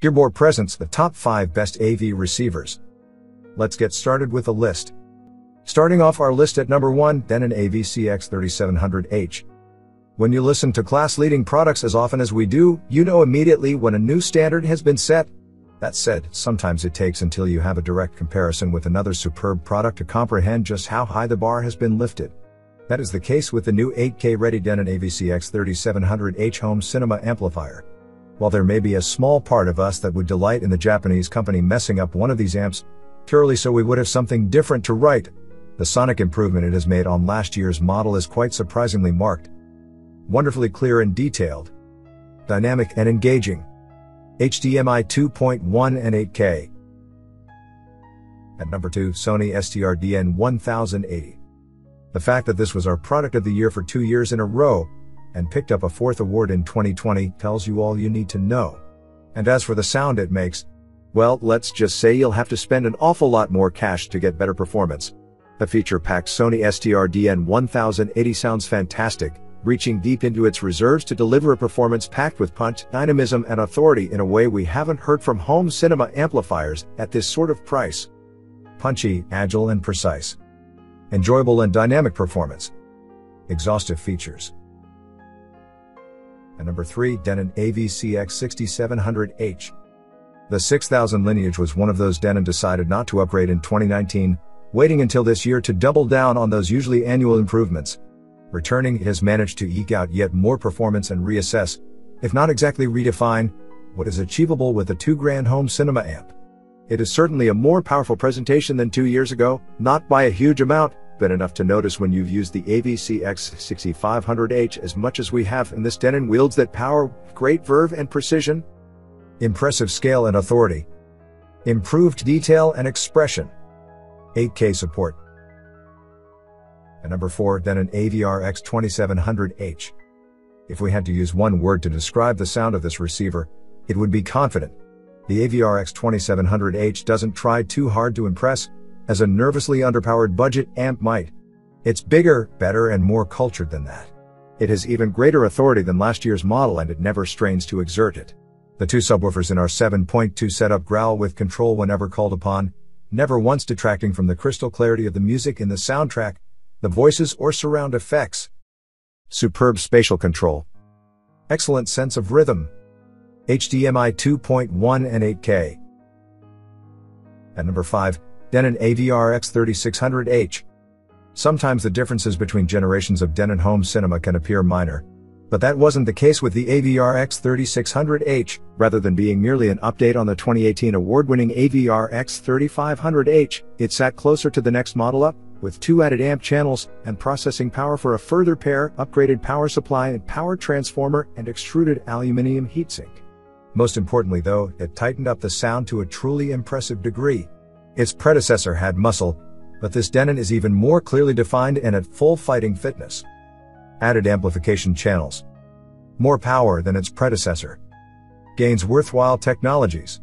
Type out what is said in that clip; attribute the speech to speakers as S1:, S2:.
S1: Gearboard presents the top 5 best AV receivers. Let's get started with the list. Starting off our list at number 1, Denon AVCX 3700H. When you listen to class-leading products as often as we do, you know immediately when a new standard has been set. That said, sometimes it takes until you have a direct comparison with another superb product to comprehend just how high the bar has been lifted. That is the case with the new 8K-ready Denon AVCX 3700H home cinema amplifier. While there may be a small part of us that would delight in the Japanese company messing up one of these amps, purely so we would have something different to write, the sonic improvement it has made on last year's model is quite surprisingly marked. Wonderfully clear and detailed. Dynamic and engaging. HDMI 2.1 and 8K. At number 2, Sony STRDN1080. The fact that this was our product of the year for 2 years in a row, and picked up a 4th award in 2020, tells you all you need to know. And as for the sound it makes, well, let's just say you'll have to spend an awful lot more cash to get better performance. The feature-packed Sony STRDN1080 sounds fantastic, reaching deep into its reserves to deliver a performance packed with punch, dynamism and authority in a way we haven't heard from home cinema amplifiers at this sort of price. Punchy, agile and precise. Enjoyable and dynamic performance. Exhaustive features. At number 3, Denon AVCX 6700H. The 6000 lineage was one of those Denon decided not to upgrade in 2019, waiting until this year to double down on those usually annual improvements. Returning, it has managed to eke out yet more performance and reassess, if not exactly redefine, what is achievable with a $2,000 home cinema amp. It is certainly a more powerful presentation than 2 years ago, not by a huge amount, but enough to notice when you've used the AVCX 6500H as much as we have, and this Denon wields that power with great verve and precision. Impressive scale and authority. Improved detail and expression. 8K support. At number 4, Denon AVRX 2700H. If we had to use one word to describe the sound of this receiver, it would be confident. The AVRX 2700H doesn't try too hard to impress, as a nervously underpowered budget amp might. It's bigger, better and more cultured than that. It has even greater authority than last year's model, and it never strains to exert it. The two subwoofers in our 7.2 setup growl with control whenever called upon, never once detracting from the crystal clarity of the music in the soundtrack, the voices or surround effects. Superb spatial control. Excellent sense of rhythm. HDMI 2.1 and 8K. At number 5, Denon AVRX 3600H. Sometimes the differences between generations of Denon home cinema can appear minor, but that wasn't the case with the AVRX 3600H. Rather than being merely an update on the 2018 award-winning AVRX 3500H, it sat closer to the next model up, with 2 added amp channels and processing power for a further pair, upgraded power supply and power transformer and extruded aluminum heatsink. Most importantly though, it tightened up the sound to a truly impressive degree. Its predecessor had muscle, but this Denon is even more clearly defined and at full fighting fitness. Added amplification channels. More power than its predecessor. Gains worthwhile technologies.